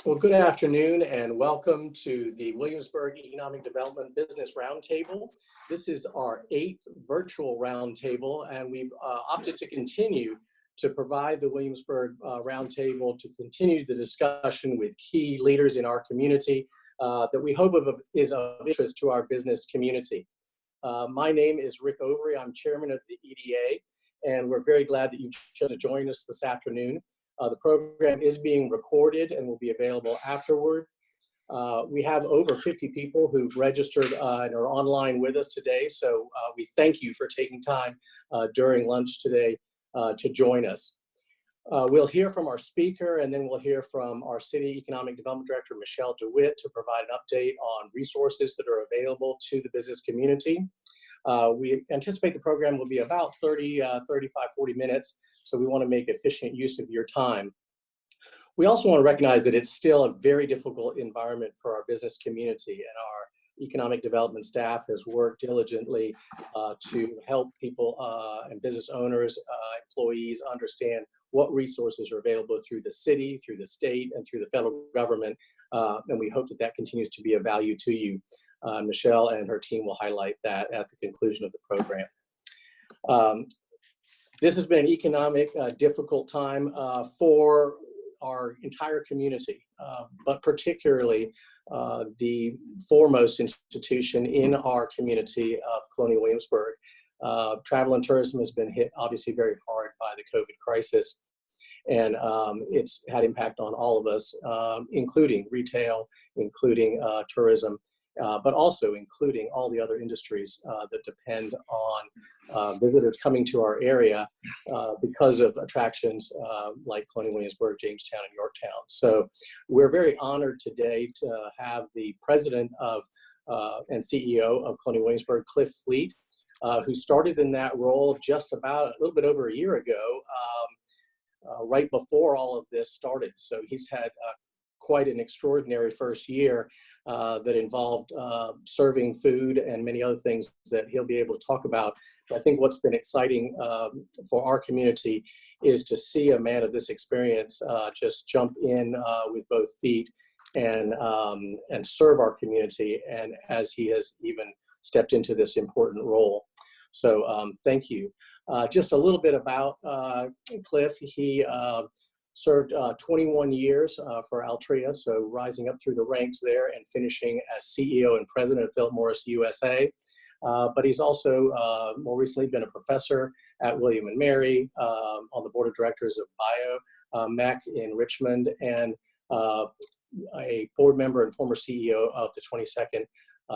Well, good afternoon and welcome to the Williamsburg Economic Development Business Roundtable. This is our 8th virtual roundtable, and we've opted to continue to provide the Williamsburg Roundtable to continue the discussion with key leaders in our community that we hope is of interest to our business community. My name is Rick Overy. I'm chairman of the EDA, and we're very glad that you chose to join us this afternoon. The program is being recorded and will be available afterward. We have over 50 people who've registered and are online with us today, so we thank you for taking time during lunch today to join us. We'll hear from our speaker, and then we'll hear from our City Economic Development Director, Michelle DeWitt, to provide an update on resources that are available to the business community. We anticipate the program will be about 35, 40 minutes, so we want to make efficient use of your time. We also want to recognize that it's still a very difficult environment for our business community, and our economic development staff has worked diligently to help people and business owners, employees understand what resources are available through the city, through the state, and through the federal government, and we hope that that continues to be of value to you. Michelle and her team will highlight that at the conclusion of the program. This has been an economic difficult time for our entire community, but particularly the foremost institution in our community of Colonial Williamsburg. Travel and tourism has been hit obviously very hard by the COVID crisis, and it's had impact on all of us, including retail, including tourism, but also including all the other industries that depend on visitors coming to our area because of attractions like Colonial Williamsburg, Jamestown, and Yorktown. So we're very honored today to have the president of and CEO of Colonial Williamsburg, Cliff Fleet, who started in that role just about a little bit over a year ago, right before all of this started. So he's had quite an extraordinary first year that involved serving food and many other things that he'll be able to talk about. I think what's been exciting for our community is to see a man of this experience just jump in with both feet and serve our community, and as he has even stepped into this important role. So thank you. Just a little bit about Cliff. He served 21 years for Altria, so rising up through the ranks there and finishing as CEO and president of Philip Morris USA. But he's also more recently been a professor at William & Mary, on the board of directors of BioMech in Richmond, and a board member and former CEO of the 22nd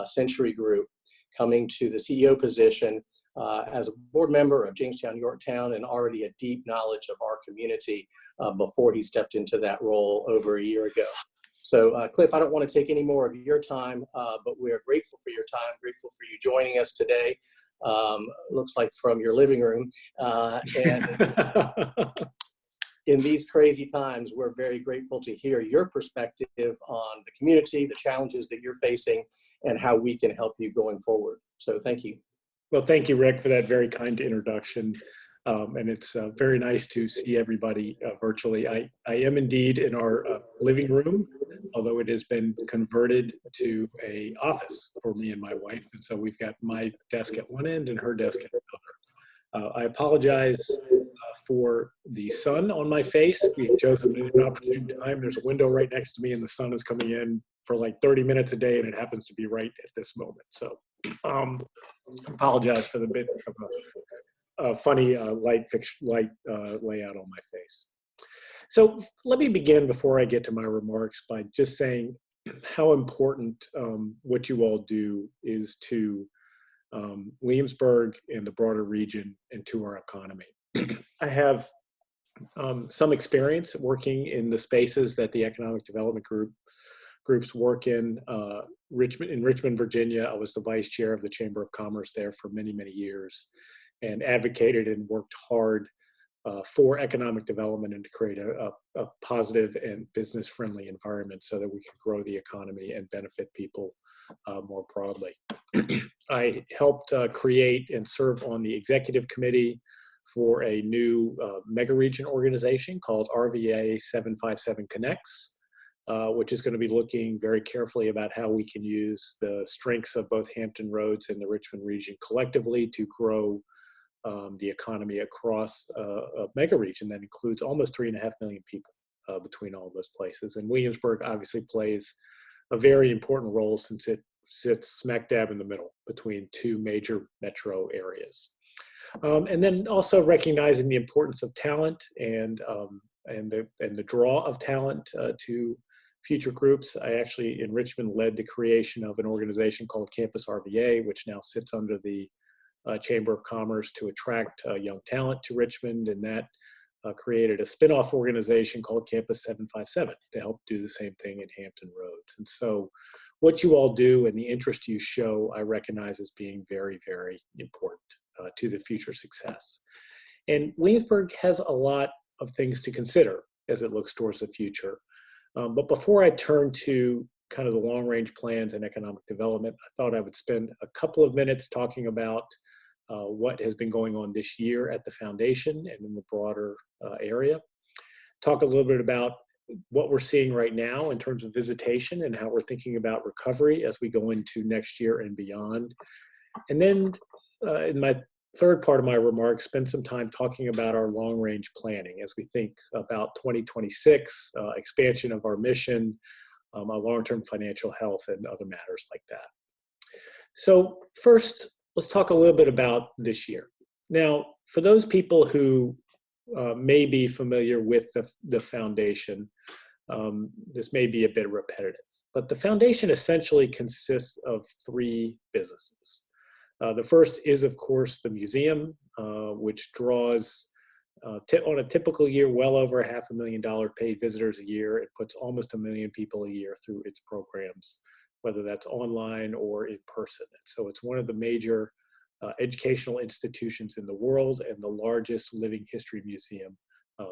Century Group, coming to the CEO position as a board member of Jamestown, Yorktown, and already a deep knowledge of our community before he stepped into that role over a year ago. So Cliff, I don't want to take any more of your time, but we are grateful for your time, grateful for you joining us today. Looks like from your living room. And in these crazy times, we're very grateful to hear your perspective on the community, the challenges that you're facing, and how we can help you going forward. So thank you. Well, thank you, Rick, for that very kind introduction. And it's very nice to see everybody virtually. I am indeed in our living room, although it has been converted to an office for me and my wife. And so we've got my desk at one end and her desk at the other. I apologize for the sun on my face. We chose an opportune time. There's a window right next to me and the sun is coming in for like 30 minutes a day, and it happens to be right at this moment. So apologize for the bit of a funny light layout on my face. So let me begin before I get to my remarks by just saying how important what you all do is to Williamsburg and the broader region and to our economy. I have some experience working in the spaces that the Economic Development groups work in. Richmond, Virginia, I was the vice chair of the Chamber of Commerce there for many, many years, and advocated and worked hard for economic development and to create a positive and business-friendly environment so that we can grow the economy and benefit people more broadly. I helped create and serve on the executive committee for a new mega region organization called RVA 757 Connects. which is going to be looking very carefully about how we can use the strengths of both Hampton Roads and the Richmond region collectively to grow the economy across a mega region that includes almost 3.5 million people between all those places. And Williamsburg obviously plays a very important role since it sits smack dab in the middle between two major metro areas. And then also recognizing the importance of talent and the draw of talent to future groups. I actually, in Richmond, led the creation of an organization called Campus RVA, which now sits under the Chamber of Commerce to attract young talent to Richmond, and that created a spin-off organization called Campus 757 to help do the same thing in Hampton Roads. And so what you all do and the interest you show, I recognize as being very, very important to the future success. And Williamsburg has a lot of things to consider as it looks towards the future. But before I turn to kind of the long-range plans and economic development, I thought I would spend a couple of minutes talking about what has been going on this year at the foundation and in the broader area. Talk a little bit about what we're seeing right now in terms of visitation and how we're thinking about recovery as we go into next year and beyond. And then in my third part of my remarks, spend some time talking about our long-range planning as we think about 2026, expansion of our mission, our long-term financial health, and other matters like that. So first, let's talk a little bit about this year. Now, for those people who may be familiar with the foundation, this may be a bit repetitive, but the foundation essentially consists of three businesses. The first is, of course, the museum, which draws, on a typical year, well over $500,000 paid visitors a year. It puts almost 1 million people a year through its programs, whether that's online or in person. And so it's one of the major educational institutions in the world and the largest living history museum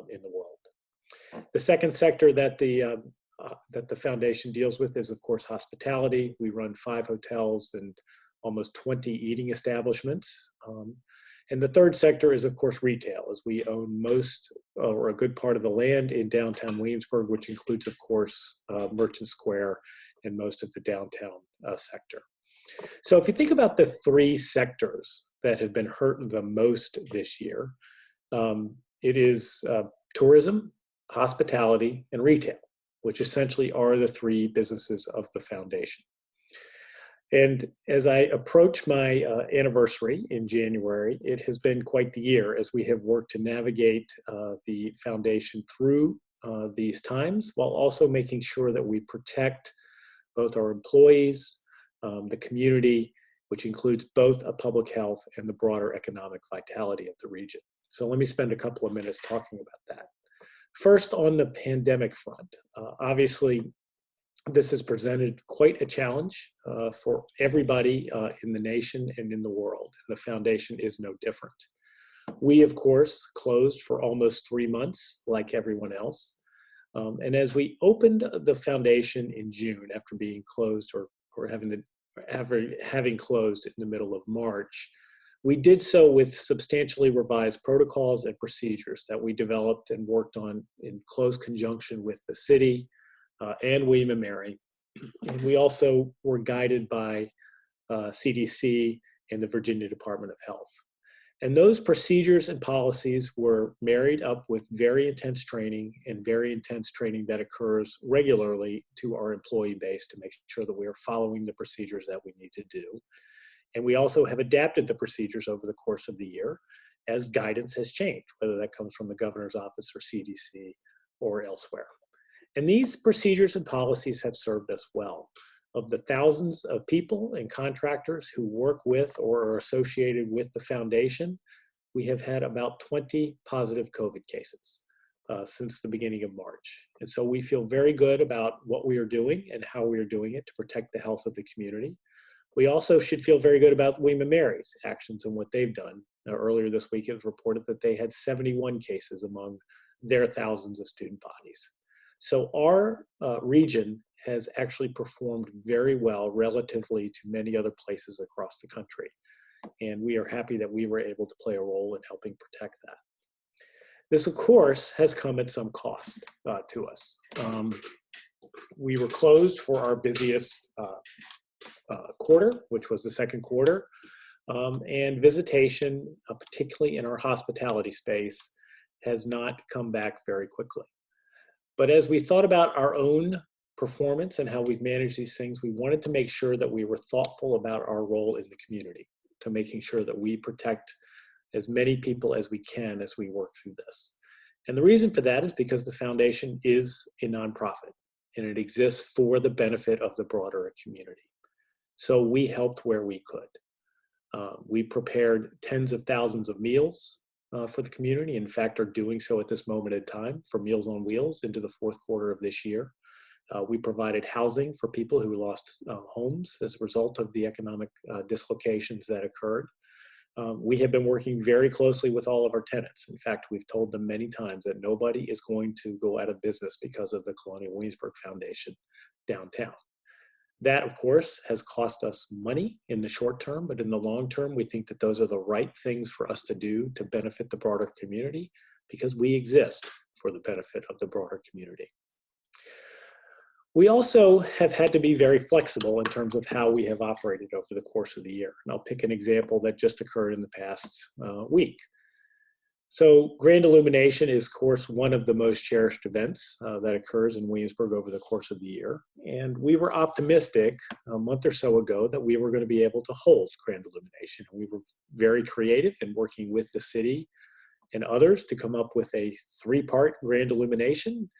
in the world. The second sector that the foundation deals with is, of course, hospitality. We run 5 hotels and almost 20 eating establishments. And the third sector is, of course, retail, as we own most or a good part of the land in downtown Williamsburg, which includes, of course, Merchant Square and most of the downtown sector. So if you think about the three sectors that have been hurt the most this year, it is tourism, hospitality, and retail, which essentially are the three businesses of the foundation. And as I approach my anniversary in January, it has been quite the year as we have worked to navigate the foundation through these times, while also making sure that we protect both our employees, the community, which includes both a public health and the broader economic vitality of the region. So let me spend a couple of minutes talking about that. First, on the pandemic front, obviously, this has presented quite a challenge for everybody in the nation and in the world. The foundation is no different. We, of course, closed for almost 3 months, like everyone else. And as we opened the foundation in June, after being closed or having closed in the middle of March, we did so with substantially revised protocols and procedures that we developed and worked on in close conjunction with the city, and William & Mary. And we also were guided by CDC and the Virginia Department of Health. And those procedures and policies were married up with very intense training that occurs regularly to our employee base to make sure that we are following the procedures that we need to do. And we also have adapted the procedures over the course of the year as guidance has changed, whether that comes from the governor's office or CDC or elsewhere. And these procedures and policies have served us well. Of the thousands of people and contractors who work with or are associated with the foundation, we have had about 20 positive COVID cases since the beginning of March. And so we feel very good about what we are doing and how we are doing it to protect the health of the community. We also should feel very good about William & Mary's actions and what they've done. Now, earlier this week, it was reported that they had 71 cases among their thousands of student bodies. So our region has actually performed very well relatively to many other places across the country. And we are happy that we were able to play a role in helping protect that. This, of course, has come at some cost to us. We were closed for our busiest quarter, which was the second quarter, and visitation, particularly in our hospitality space, has not come back very quickly. But as we thought about our own performance and how we've managed these things, we wanted to make sure that we were thoughtful about our role in the community, to making sure that we protect as many people as we can as we work through this. And the reason for that is because the foundation is a nonprofit and it exists for the benefit of the broader community. So we helped where we could. We prepared tens of thousands of meals for the community. In fact, are doing so at this moment in time for Meals on Wheels into the fourth quarter of this year. We provided housing for people who lost homes as a result of the economic dislocations that occurred. We have been working very closely with all of our tenants. In fact, we've told them many times that nobody is going to go out of business because of the Colonial Williamsburg Foundation downtown. That, of course, has cost us money in the short term, but in the long term, we think that those are the right things for us to do to benefit the broader community because we exist for the benefit of the broader community. We also have had to be very flexible in terms of how we have operated over the course of the year. And I'll pick an example that just occurred in the past week. So Grand Illumination is, of course, one of the most cherished events that occurs in Williamsburg over the course of the year. And we were optimistic a month or so ago that we were going to be able to hold Grand Illumination. We were very creative in working with the city and others to come up with a 3-part Grand Illumination,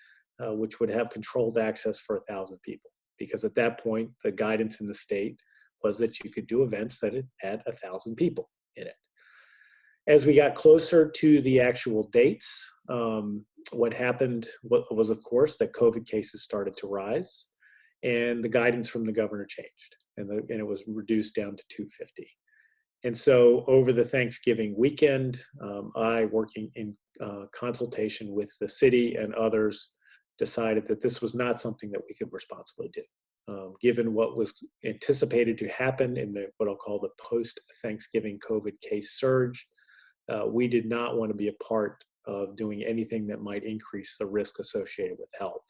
which would have controlled access for 1,000 people. Because at that point, the guidance in the state was that you could do events that had 1,000 people in it. As we got closer to the actual dates, what happened was, of course, that COVID cases started to rise and the guidance from the governor changed and it was reduced down to 250. And so over the Thanksgiving weekend, I, working in consultation with the city and others, decided that this was not something that we could responsibly do. Given what was anticipated to happen in the what I'll call the post-Thanksgiving COVID case surge, we did not want to be a part of doing anything that might increase the risk associated with health.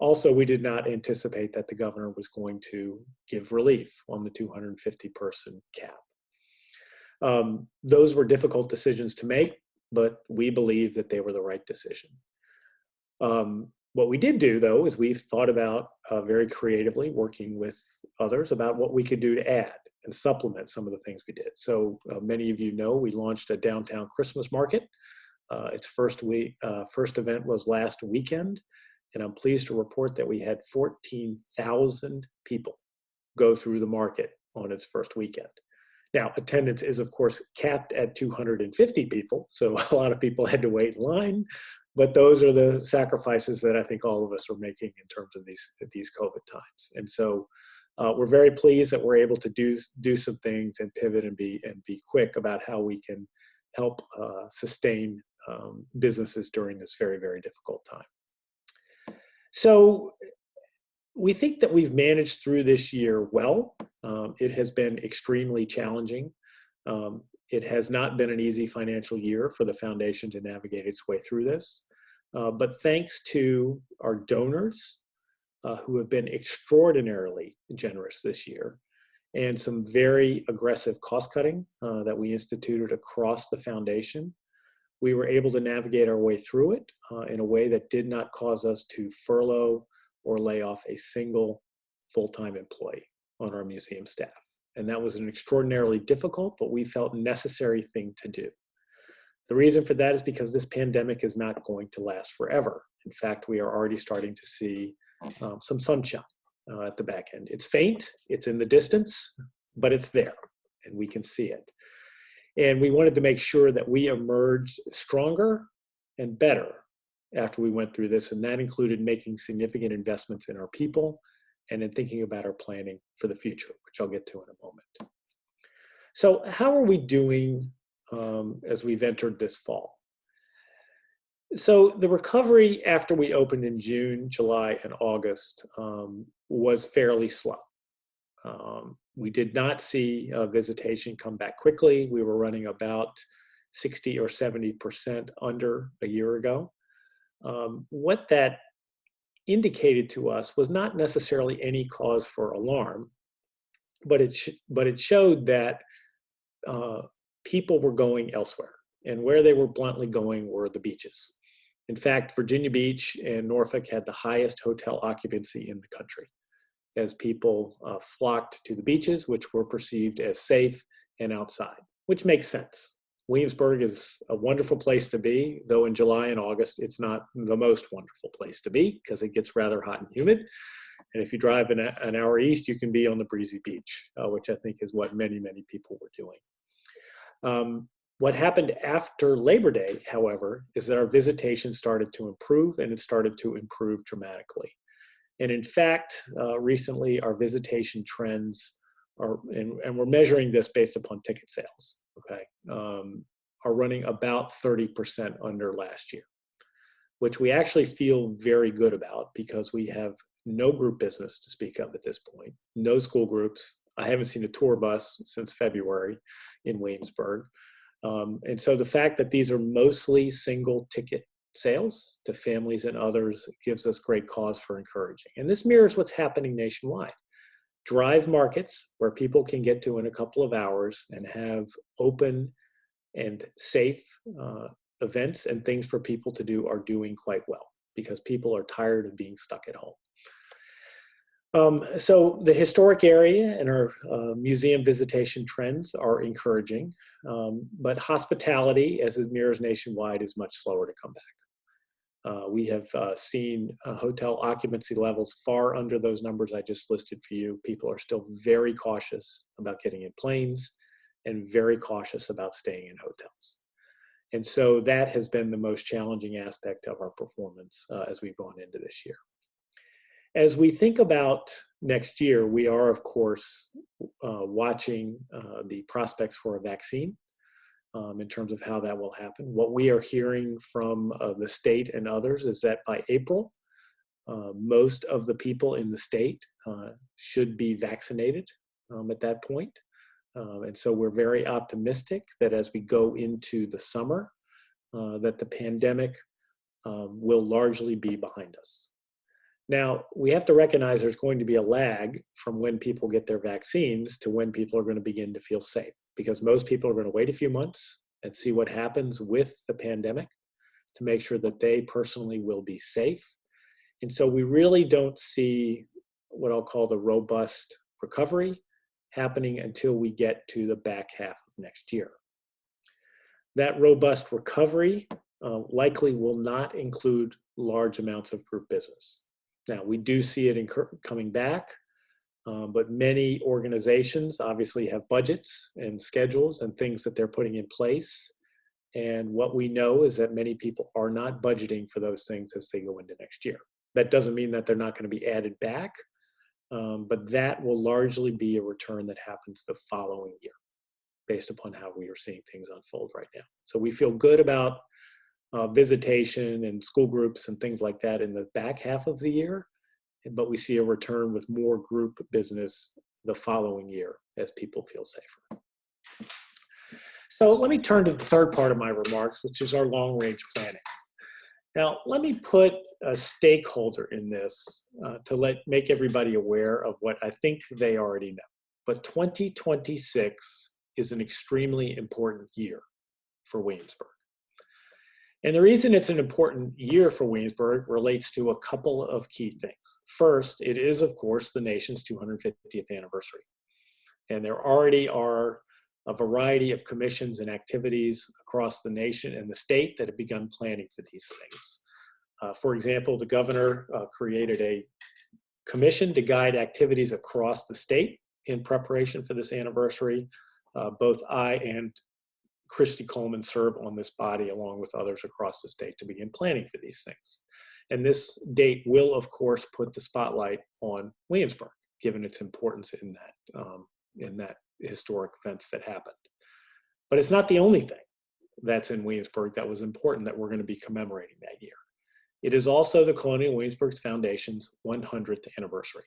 Also, we did not anticipate that the governor was going to give relief on the 250-person cap. Those were difficult decisions to make, but we believe that they were the right decision. What we did do, though, is we've thought about very creatively working with others about what we could do to add and supplement some of the things we did. So many of you know we launched a downtown Christmas market. Its first event was last weekend, and I'm pleased to report that we had 14,000 people go through the market on its first weekend. Now, attendance is, of course, capped at 250 people, so a lot of people had to wait in line, but those are the sacrifices that I think all of us are making in terms of these COVID times. And so we're very pleased that we're able to do some things and pivot and be quick about how we can help sustain businesses during this very, very difficult time. So we think that we've managed through this year well. It has been extremely challenging. It has not been an easy financial year for the foundation to navigate its way through this. But thanks to our donors who have been extraordinarily generous this year and some very aggressive cost cutting that we instituted across the foundation, we were able to navigate our way through it in a way that did not cause us to furlough or lay off a single full-time employee on our museum staff. And that was an extraordinarily difficult, but we felt necessary thing to do. The reason for that is because this pandemic is not going to last forever. In fact, we are already starting to see some sunshine at the back end. It's faint, it's in the distance, but it's there and we can see it. And we wanted to make sure that we emerged stronger and better after we went through this. And that included making significant investments in our people and in thinking about our planning for the future, which I'll get to in a moment. So how are we doing as we've entered this fall? So the recovery after we opened in June, July, and August was fairly slow. We did not see visitation come back quickly. We were running about 60 or 70% under a year ago. What that indicated to us was not necessarily any cause for alarm, but it showed that people were going elsewhere, and where they were bluntly going were the beaches. In fact, Virginia Beach and Norfolk had the highest hotel occupancy in the country as people flocked to the beaches, which were perceived as safe and outside, which makes sense. Williamsburg is a wonderful place to be, though in July and August, it's not the most wonderful place to be because it gets rather hot and humid. And if you drive an hour east, you can be on the breezy beach, which I think is what many, many people were doing. What happened after Labor Day, however, is that our visitation started to improve, and it started to improve dramatically. And in fact, recently our visitation trends are, and we're measuring this based upon ticket sales, okay, are running about 30% under last year, which we actually feel very good about because we have no group business to speak of at this point, no school groups. I haven't seen a tour bus since February in Williamsburg. And so the fact that these are mostly single ticket sales to families and others gives us great cause for encouraging. And this mirrors what's happening nationwide. Drive markets where people can get to in a couple of hours and have open and safe events and things for people to do are doing quite well because people are tired of being stuck at home. So the historic area and our museum visitation trends are encouraging, but hospitality, as it mirrors nationwide, is much slower to come back. We have seen hotel occupancy levels far under those numbers I just listed for you. People are still very cautious about getting in planes and very cautious about staying in hotels. And so that has been the most challenging aspect of our performance as we've gone into this year. As we think about next year, we are, of course, watching the prospects for a vaccine in terms of how that will happen. What we are hearing from the state and others is that by April, most of the people in the state should be vaccinated at that point. And so we're very optimistic that as we go into the summer, that the pandemic will largely be behind us. Now, we have to recognize there's going to be a lag from when people get their vaccines to when people are going to begin to feel safe, because most people are going to wait a few months and see what happens with the pandemic to make sure that they personally will be safe. And so we really don't see what I'll call the robust recovery happening until we get to the back half of next year. That robust recovery likely will not include large amounts of group business. Now, we do see it coming back, but many organizations obviously have budgets and schedules and things that they're putting in place. And what we know is that many people are not budgeting for those things as they go into next year. That doesn't mean that they're not going to be added back, but that will largely be a return that happens the following year based upon how we are seeing things unfold right now. So we feel good about visitation and school groups and things like that in the back half of the year, but we see a return with more group business the following year as people feel safer. So let me turn to the third part of my remarks, which is our long-range planning. Now, let me put a stakeholder in this to make everybody aware of what I think they already know. But 2026 is an extremely important year for Williamsburg. And the reason it's an important year for Williamsburg relates to a couple of key things. First, it is, of course, the nation's 250th anniversary. And there already are a variety of commissions and activities across the nation and the state that have begun planning for these things. For example, the governor created a commission to guide activities across the state in preparation for this anniversary. Both I and Christy Coleman serve on this body along with others across the state to begin planning for these things. And this date will, of course, put the spotlight on Williamsburg, given its importance in that historic events that happened. But it's not the only thing that's in Williamsburg that was important that we're going to be commemorating that year. It is also the Colonial Williamsburg Foundation's 100th anniversary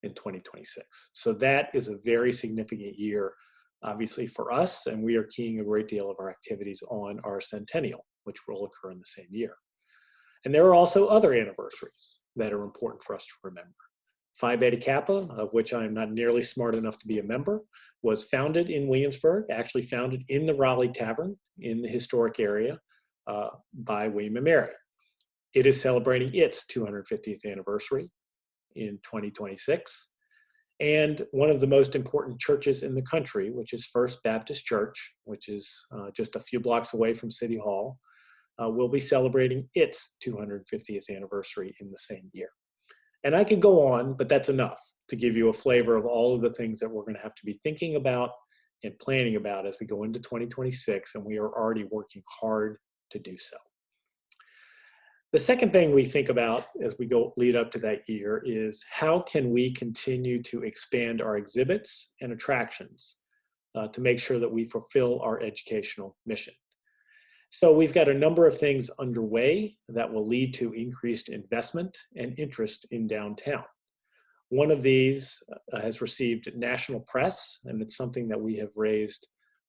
in 2026. So that is a very significant year, obviously, for us, and we are keying a great deal of our activities on our centennial, which will occur in the same year. And there are also other anniversaries that are important for us to remember. Phi Beta Kappa, of which I am not nearly smart enough to be a member, was founded in Williamsburg, actually founded in the Raleigh Tavern in the historic area by William and Mary. It is celebrating its 250th anniversary in 2026. And one of the most important churches in the country, which is First Baptist Church, which is just a few blocks away from City Hall, will be celebrating its 250th anniversary in the same year. And I could go on, but that's enough to give you a flavor of all of the things that we're going to have to be thinking about and planning about as we go into 2026, and we are already working hard to do so. The second thing we think about as we go lead up to that year is how can we continue to expand our exhibits and attractions to make sure that we fulfill our educational mission. So we've got a number of things underway that will lead to increased investment and interest in downtown. One of these has received national press, and it's something that we have raised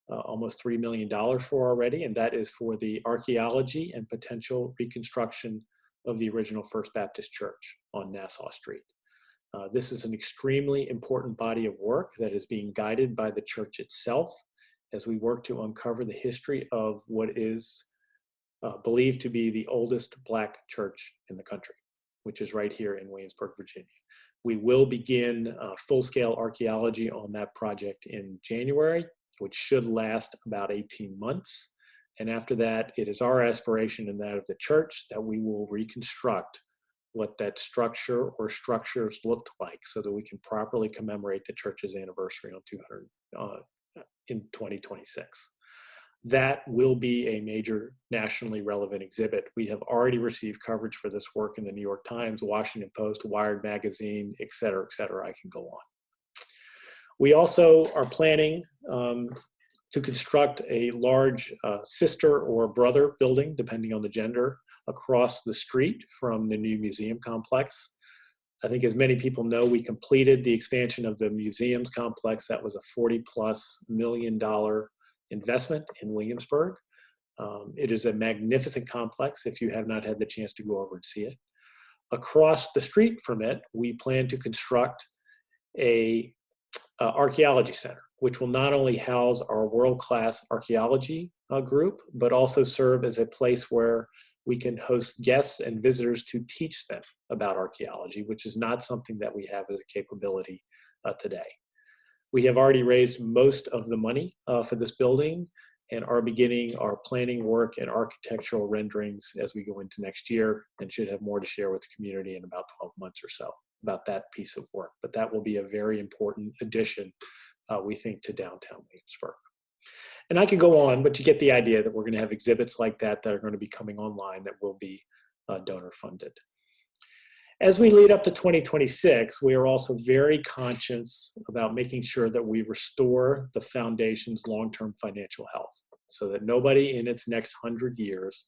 almost $3 million for already, and that is for the archaeology and potential reconstruction of the original First Baptist Church on Nassau Street. This is an extremely important body of work that is being guided by the church itself as we work to uncover the history of what is believed to be the oldest Black church in the country, which is right here in Williamsburg, Virginia. We will begin full-scale archaeology on that project in January, which should last about 18 months. And after that, it is our aspiration and that of the church that we will reconstruct what that structure or structures looked like so that we can properly commemorate the church's anniversary on in 2026. That will be a major nationally relevant exhibit. We have already received coverage for this work in the New York Times, Washington Post, Wired Magazine, et cetera, I can go on. We also are planning to construct a large sister or brother building, depending on the gender, across the street from the new museum complex. I think as many people know, we completed the expansion of the museums complex. That was a $40+ million investment in Williamsburg. It is a magnificent complex if you have not had the chance to go over and see it. Across the street from it, we plan to construct a archaeology center, which will not only house our world-class archaeology group, but also serve as a place where we can host guests and visitors to teach them about archaeology, which is not something that we have as a capability today. We have already raised most of the money for this building and are beginning our planning work and architectural renderings as we go into next year, and should have more to share with the community in about 12 months or so about that piece of work. But that will be a very important addition, we think, to downtown Williamsburg. And I could go on, but you get the idea that we're going to have exhibits like that that are going to be coming online that will be donor funded. As we lead up to 2026, we are also very conscious about making sure that we restore the foundation's long-term financial health so that nobody in its next 100 years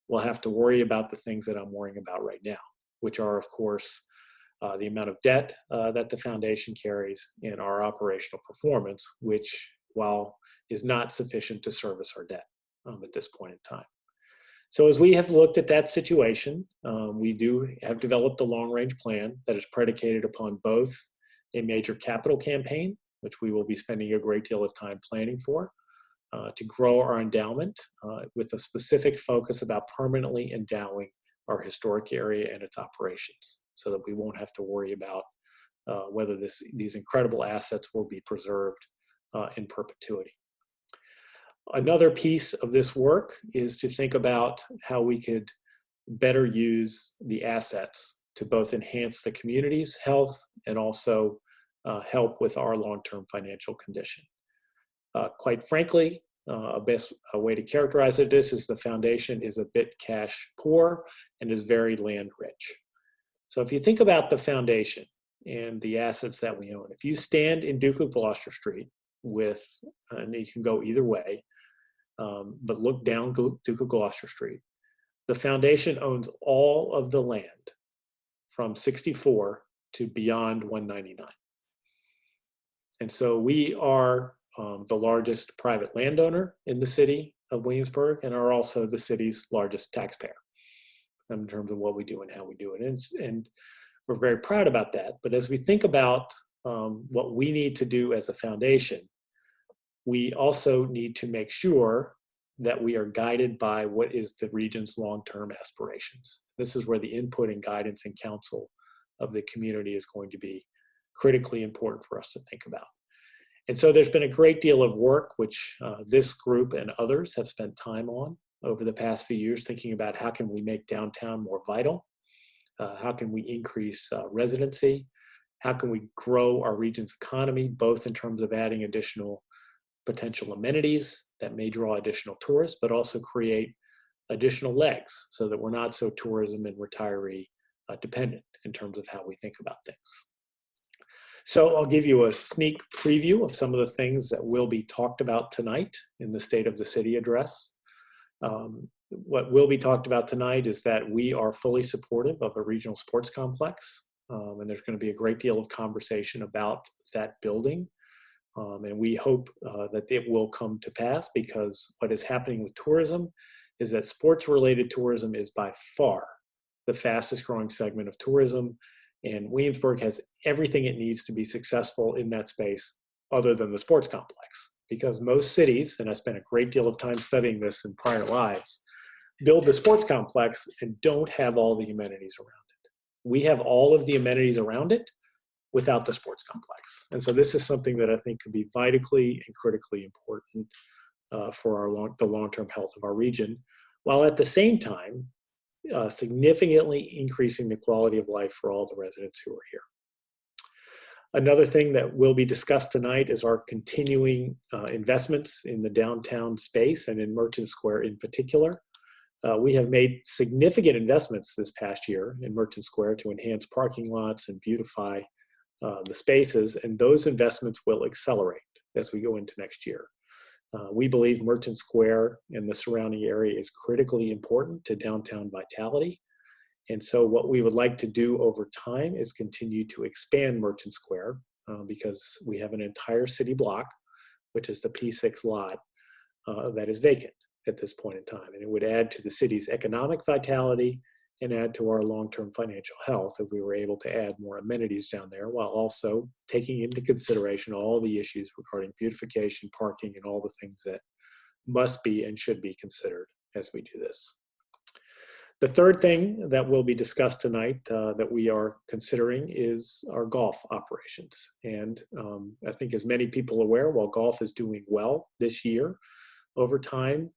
will have to worry about the things that I'm worrying about right now, which are, of course, the amount of debt that the foundation carries and our operational performance, which, while is not sufficient to service our debt at this point in time. So as we have looked at that situation, we have developed a long-range plan that is predicated upon both a major capital campaign, which we will be spending a great deal of time planning for, to grow our endowment with a specific focus about permanently endowing our historic area and its operations so that we won't have to worry about whether these incredible assets will be preserved in perpetuity. Another piece of this work is to think about how we could better use the assets to both enhance the community's health and also help with our long-term financial condition. Quite frankly, a way to characterize it is the foundation is a bit cash poor and is very land rich. So if you think about the foundation and the assets that we own, if you stand in Duke of Gloucester Street and you can go either way, but look down Duke of Gloucester Street, the foundation owns all of the land from 64 to beyond 199. And so we are the largest private landowner in the city of Williamsburg and are also the city's largest taxpayer. in terms of what we do and how we do it. And we're very proud about that. But as we think about what we need to do as a foundation, we also need to make sure that we are guided by what is the region's long-term aspirations. This is where the input and guidance and counsel of the community is going to be critically important for us to think about. And so there's been a great deal of work which this group and others have spent time on over the past few years, thinking about how can we make downtown more vital, how can we increase residency, how can we grow our region's economy, both in terms of adding additional potential amenities that may draw additional tourists, but also create additional legs so that we're not so tourism and retiree dependent in terms of how we think about things. So I'll give you a sneak preview of some of the things that will be talked about tonight in the State of the City address. What will be talked about tonight is that we are fully supportive of a regional sports complex, and there's going to be a great deal of conversation about that building. And we hope that it will come to pass, because what is happening with tourism is that sports-related tourism is by far the fastest growing segment of tourism. And Williamsburg has everything it needs to be successful in that space other than the sports complex. Because most cities, and I spent a great deal of time studying this in prior lives, build the sports complex and don't have all the amenities around it. We have all of the amenities around it without the sports complex. And so this is something that I think could be vitally and critically important for the long-term health of our region, while at the same time, significantly increasing the quality of life for all the residents who are here. Another thing that will be discussed tonight is our continuing investments in the downtown space and in Merchant Square in particular. We have made significant investments this past year in Merchant Square to enhance parking lots and beautify the spaces, and those investments will accelerate as we go into next year. We believe Merchant Square and the surrounding area is critically important to downtown vitality. And so what we would like to do over time is continue to expand Merchant Square because we have an entire city block, which is the P6 lot, that is vacant at this point in time. And it would add to the city's economic vitality and add to our long-term financial health if we were able to add more amenities down there, while also taking into consideration all the issues regarding beautification, parking, and all the things that must be and should be considered as we do this. The third thing that will be discussed tonight that we are considering is our golf operations. And I think as many people are aware, while golf is doing well this year, over time,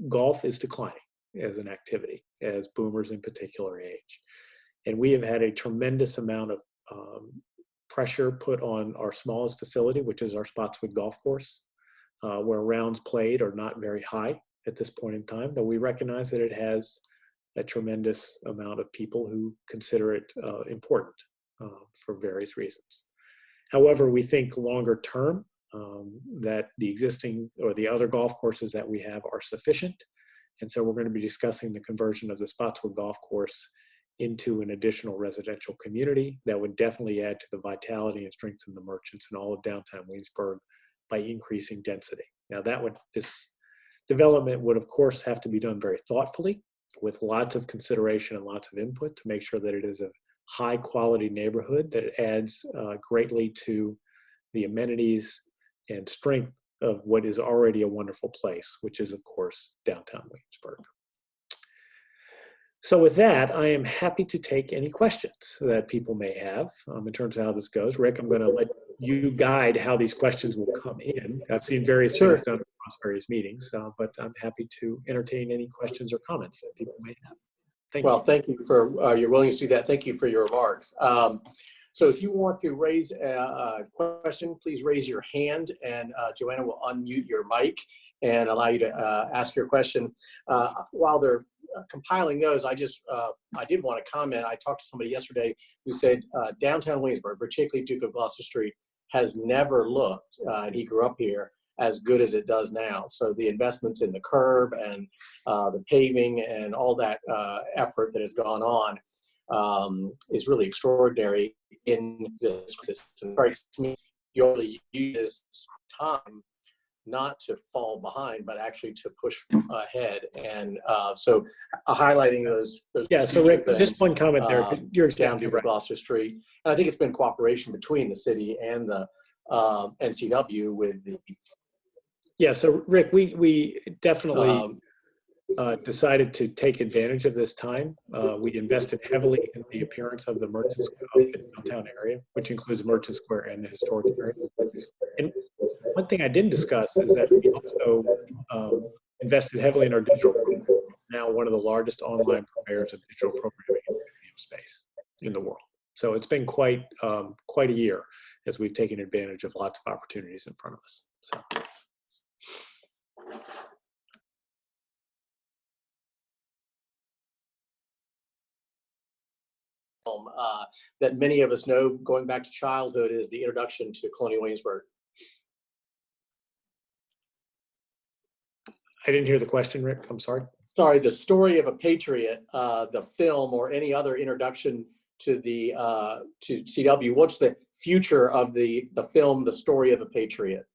golf is declining as an activity, as boomers in particular age. And we have had a tremendous amount of pressure put on our smallest facility, which is our Spotswood Golf Course, where rounds played are not very high at this point in time, though we recognize that it has a tremendous amount of people who consider it important for various reasons. However, we think longer term that the existing or the other golf courses that we have are sufficient. And so we're going to be discussing the conversion of the Spotswood Golf Course into an additional residential community that would definitely add to the vitality and strengthen the merchants in all of downtown Williamsburg by increasing density. Now this development would of course have to be done very thoughtfully, with lots of consideration and lots of input to make sure that it is a high quality neighborhood that adds greatly to the amenities and strength of what is already a wonderful place, which is of course downtown Williamsburg. So with that, I am happy to take any questions that people may have in terms of how this goes. Rick, I'm going to let you guide how these questions will come in. I've seen various things done across various meetings, but I'm happy to entertain any questions or comments that people may have. Thank you. Thank you for your willingness to do that. Thank you for your remarks. So if you want to raise a question, please raise your hand, and Joanna will unmute your mic and allow you to ask your question. While they're compiling those, I did want to comment. I talked to somebody yesterday who said downtown Williamsburg, particularly Duke of Gloucester Street, has never looked, and he grew up here, as good as it does now. So the investments in the curb and the paving and all that effort that has gone on is really extraordinary in this system. You only use this time not to fall behind, but actually to push ahead. And so highlighting those yeah. So Rick, things, just one comment there. You're down exactly to right. Gloucester Street. And I think it's been cooperation between the city and the NCW with the. Yeah. So Rick, we definitely decided to take advantage of this time. We invested heavily in the appearance of the Merchant of the downtown area, which includes Merchant Square and the historic area. And one thing I didn't discuss is that we also invested heavily in our digital program. Now one of the largest online purveyors of digital programming in the museum space in the world. So it's been quite a year as we've taken advantage of lots of opportunities in front of us. So. That many of us know, going back to childhood, is the introduction to Colonial Williamsburg. I didn't hear the question, Rick. I'm sorry. Sorry, the story of a patriot, the film, or any other introduction to the to CW. What's the future of the film, The Story of a Patriot?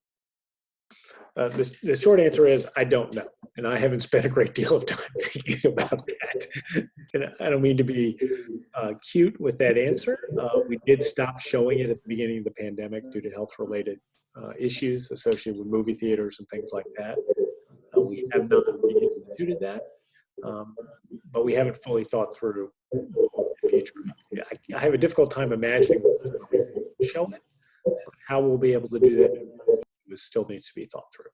The short answer is I don't know, and I haven't spent a great deal of time thinking about that. And I don't mean to be cute with that answer. We did stop showing it at the beginning of the pandemic due to health-related issues associated with movie theaters and things like that. We have not reinstituted that, but we haven't fully thought through the future. I have a difficult time imagining showing it. How we'll be able to do that still needs to be thought through.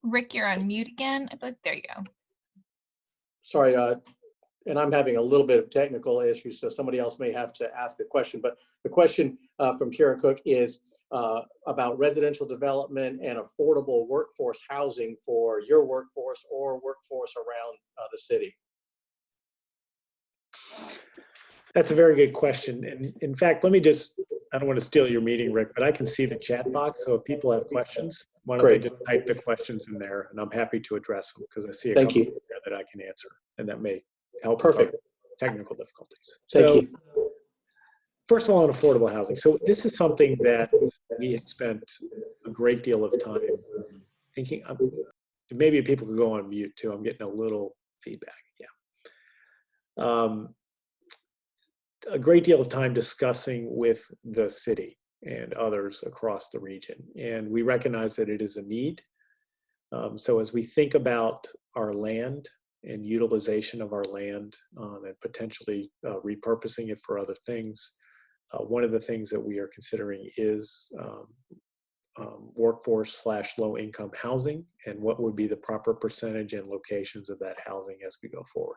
Rick, you're on mute again. I believe there you go. Sorry, and I'm having a little bit of technical issues, so somebody else may have to ask the question. But the question from Kara Cook is about residential development and affordable workforce housing for your workforce or workforce around the city. That's a very good question. And in fact, let me just, I don't want to steal your meeting, Rick, but I can see the chat box. So if people have questions, why don't they just type the questions in there, and I'm happy to address them because I see a couple there that I can answer, and that may help. Perfect. Technical difficulties. Thank you. First of all, on affordable housing. So this is something that we have spent a great deal of time thinking. Maybe people could go on mute too. I'm getting a little feedback. Yeah. A great deal of time discussing with the city and others across the region. And we recognize that it is a need. So as we think about our land and utilization of our land and potentially repurposing it for other things, one of the things that we are considering is workforce / low income housing and what would be the proper percentage and locations of that housing as we go forward.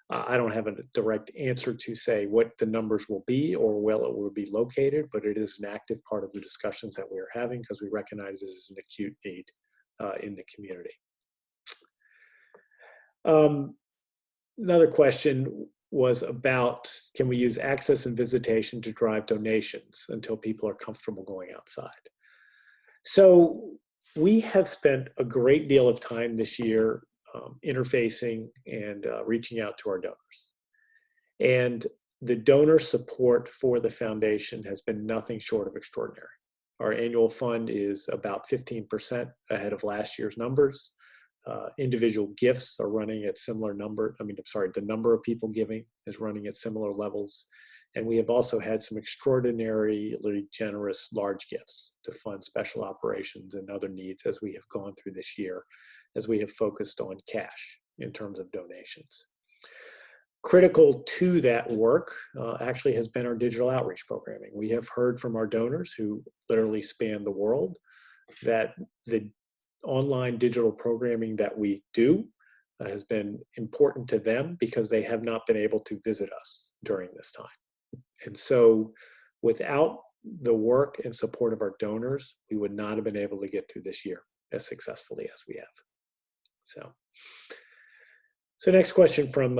I don't have a direct answer to say what the numbers will be or where it will be located, but it is an active part of the discussions that we are having because we recognize this is an acute need in the community. Another question was about, can we use access and visitation to drive donations until people are comfortable going outside? So we have spent a great deal of time this year interfacing and reaching out to our donors. And the donor support for the foundation has been nothing short of extraordinary. Our annual fund is about 15% ahead of last year's numbers. Individual gifts are running at similar number. The number of people giving is running at similar levels. And we have also had some extraordinarily generous large gifts to fund special operations and other needs as we have gone through this year, as we have focused on cash in terms of donations. Critical to that work actually has been our digital outreach programming. We have heard from our donors who literally span the world that the online digital programming that we do has been important to them because they have not been able to visit us during this time. And so without the work and support of our donors, we would not have been able to get through this year as successfully as we have. So next question from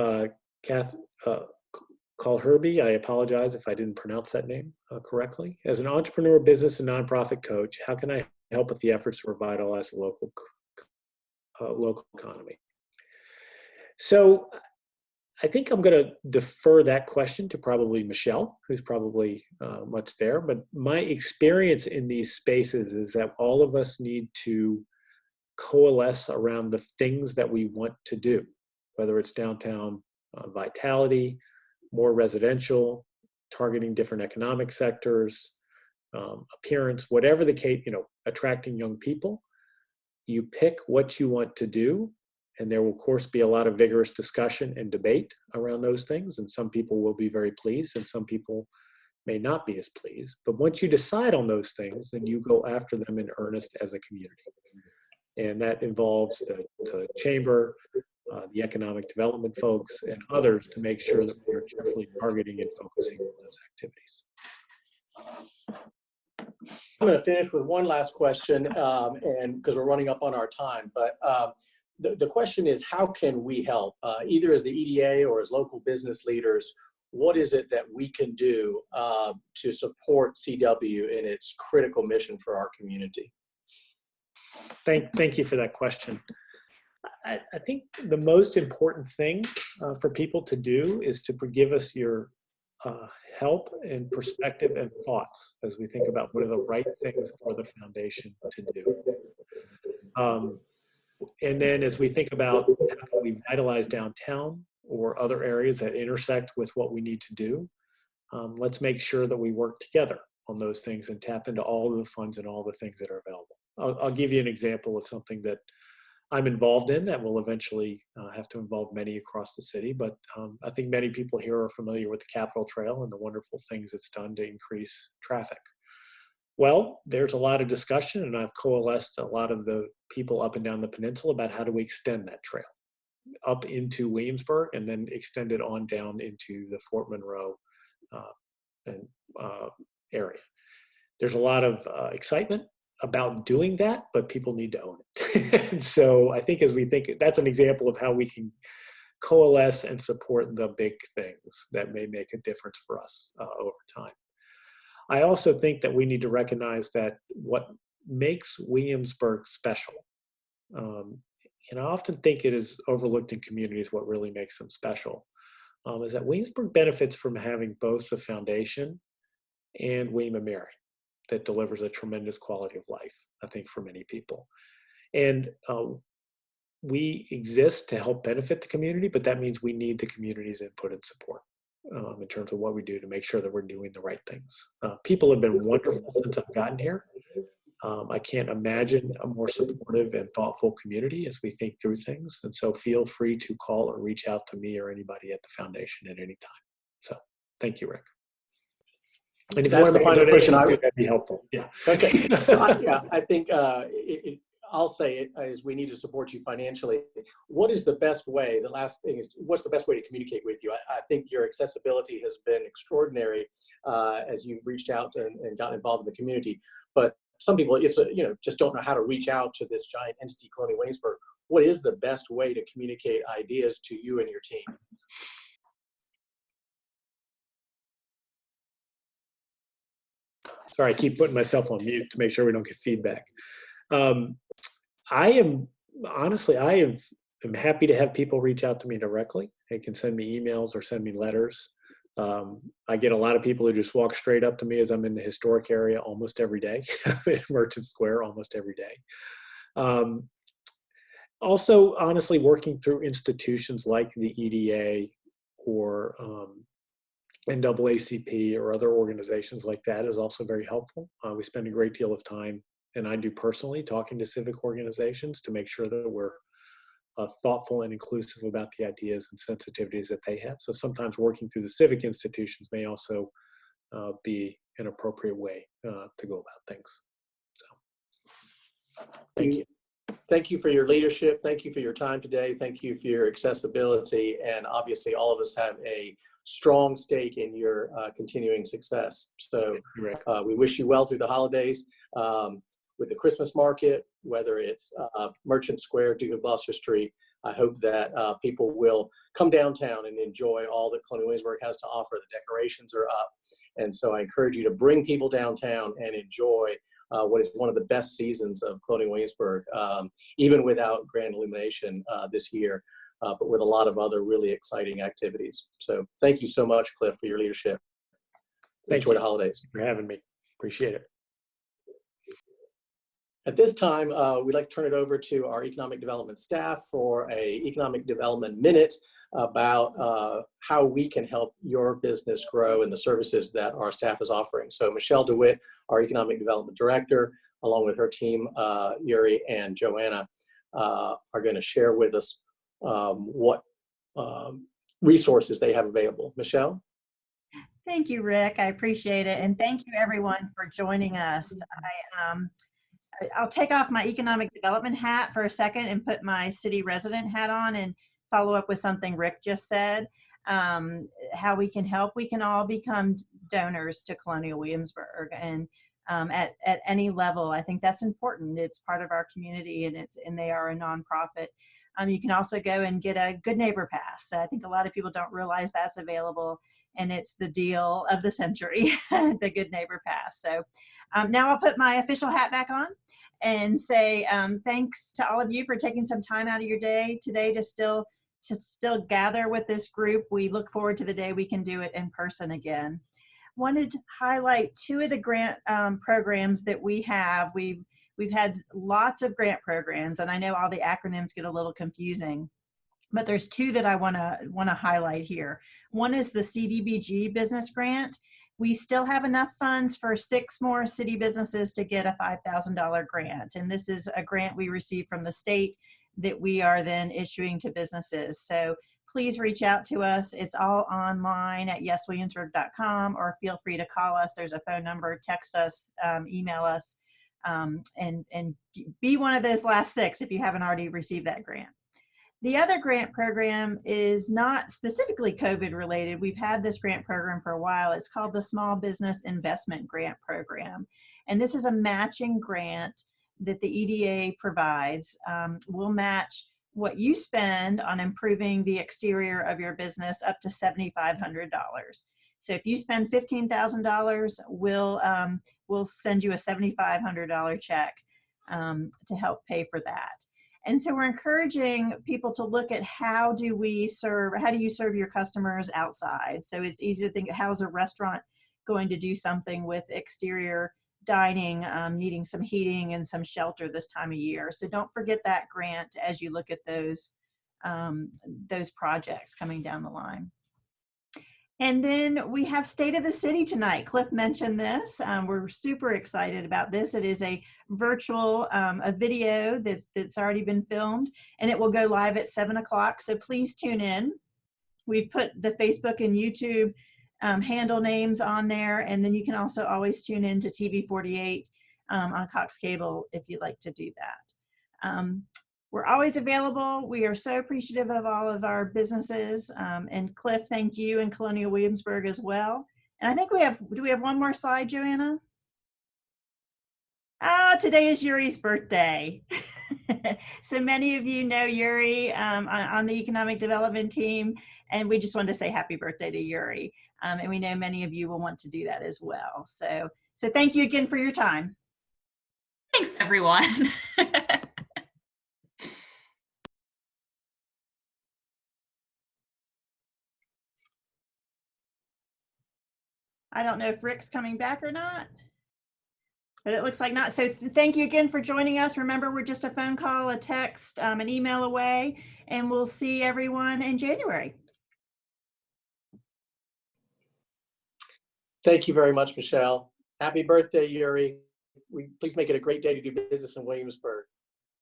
Call Herbie. I apologize if I didn't pronounce that name correctly. As an entrepreneur, business, and nonprofit coach, how can I help with the efforts to revitalize the local economy? So I think I'm going to defer that question to probably Michelle, who's probably much there. But my experience in these spaces is that all of us need to coalesce around the things that we want to do, whether it's downtown vitality, more residential, targeting different economic sectors, appearance, whatever the case, attracting young people. You pick what you want to do, and there will, of course, be a lot of vigorous discussion and debate around those things, and some people will be very pleased, and some people may not be as pleased. But once you decide on those things, then you go after them in earnest as a community. And that involves the chamber, the economic development folks, and others to make sure that we're carefully targeting and focusing on those activities. I'm going to finish with one last question, and because we're running up on our time, but the question is, how can we help, either as the EDA or as local business leaders? What is it that we can do to support CW in its critical mission for our community? Thank you for that question. I think the most important thing for people to do is to give us your help and perspective and thoughts as we think about what are the right things for the foundation to do. And then as we think about how we vitalize downtown or other areas that intersect with what we need to do, let's make sure that we work together on those things and tap into all of the funds and all the things that are available. I'll give you an example of something that I'm involved in that will eventually have to involve many across the city, but I think many people here are familiar with the Capitol Trail and the wonderful things it's done to increase traffic. Well, there's a lot of discussion, and I've coalesced a lot of the people up and down the peninsula about how do we extend that trail up into Williamsburg and then extend it on down into the Fort Monroe area. There's a lot of excitement about doing that, but people need to own it. And so I think as we think, that's an example of how we can coalesce and support the big things that may make a difference for us over time. I also think that we need to recognize that what makes Williamsburg special, and I often think it is overlooked in communities what really makes them special, is that Williamsburg benefits from having both the foundation and William and Mary that delivers a tremendous quality of life, I think, for many people. And we exist to help benefit the community, but that means we need the community's input and support in terms of what we do to make sure that we're doing the right things. People have been wonderful since I've gotten here. I can't imagine a more supportive and thoughtful community as we think through things. And so feel free to call or reach out to me or anybody at the foundation at any time. So thank you, Rick. And if That's the final question. That'd be helpful. Yeah. Okay. I think I'll say it as we need to support you financially. What is the best way? The last thing is, what's the best way to communicate with you? I think your accessibility has been extraordinary as you've reached out and gotten involved in the community. But some people, just don't know how to reach out to this giant entity, Colonial Williamsburg. What is the best way to communicate ideas to you and your team? Sorry, I keep putting myself on mute to make sure we don't get feedback. I am happy to have people reach out to me directly. They can send me emails or send me letters. I get a lot of people who just walk straight up to me as I'm in the historic area almost every day, in Merchant Square almost every day. Also, honestly, working through institutions like the EDA or NAACP or other organizations like that is also very helpful. We spend a great deal of time, and I do personally, talking to civic organizations to make sure that we're thoughtful and inclusive about the ideas and sensitivities that they have. So sometimes working through the civic institutions may also be an appropriate way to go about things. So thank you. Thank you for your leadership. Thank you for your time today. Thank you for your accessibility. And obviously all of us have a strong stake in your continuing success. So we wish you well through the holidays with the Christmas market, whether it's Merchant Square, Duke of Gloucester Street. I hope that people will come downtown and enjoy all that Colonial Williamsburg has to offer. The decorations are up. And so I encourage you to bring people downtown and enjoy what is one of the best seasons of Colonial Williamsburg, even without grand illumination this year. but with a lot of other really exciting activities. So thank you so much, Cliff, for your leadership. Enjoy the holidays. Thank you for having me. Appreciate it. At this time, we'd like to turn it over to our economic development staff for a economic development minute about how we can help your business grow and the services that our staff is offering. So Michelle DeWitt, our economic development director, along with her team, Yuri and Joanna, are going to share with us what resources they have available. Michelle? Thank you, Rick. I appreciate it. And thank you, everyone, for joining us. I'll take off my economic development hat for a second and put my city resident hat on and follow up with something Rick just said. How we can help. We can all become donors to Colonial Williamsburg, and at any level. I think that's important. It's part of our community, and they are a nonprofit. You can also go and get a Good Neighbor Pass. I think a lot of people don't realize that's available, and it's the deal of the century, the Good Neighbor Pass. So now I'll put my official hat back on and say thanks to all of you for taking some time out of your day today to still gather with this group. We look forward to the day we can do it in person again. Wanted to highlight two of the grant programs that we have. We've had lots of grant programs, and I know all the acronyms get a little confusing, but there's two that I want to highlight here. One is the CDBG business grant. We still have enough funds for 6 more city businesses to get a $5,000 grant, and this is a grant we received from the state that we are then issuing to businesses. So please reach out to us. It's all online at yeswilliamsburg.com, or feel free to call us. There's a phone number, text us, email us. And be one of those last 6 if you haven't already received that grant. The other grant program is not specifically COVID related. We've had this grant program for a while. It's called the Small Business Investment Grant Program. And this is a matching grant that the EDA provides. We'll match what you spend on improving the exterior of your business up to $7,500. So if you spend $15,000, we'll send you a $7,500 check to help pay for that. And so we're encouraging people to look at how do you serve your customers outside? So it's easy to think, how's a restaurant going to do something with exterior dining, needing some heating and some shelter this time of year? So don't forget that grant as you look at those projects coming down the line. And then we have State of the City tonight. Cliff mentioned this. We're super excited about this. It is a virtual a video that's already been filmed, and it will go live at 7 o'clock. So please tune in. We've put the Facebook and YouTube handle names on there, and then you can also always tune in to TV 48 on Cox Cable if you'd like to do that. We're always available. We are so appreciative of all of our businesses. And Cliff, thank you, and Colonial Williamsburg as well. And I think do we have one more slide, Joanna? Today is Yuri's birthday. So many of you know Yuri on the economic development team, and we just wanted to say happy birthday to Yuri. And we know many of you will want to do that as well. So thank you again for your time. Thanks, everyone. I don't know if Rick's coming back or not, but it looks like not. So thank you again for joining us. Remember, we're just a phone call, a text, an email away, and we'll see everyone in January. Thank you very much, Michelle. Happy birthday, Yuri. Please make it a great day to do business in Williamsburg.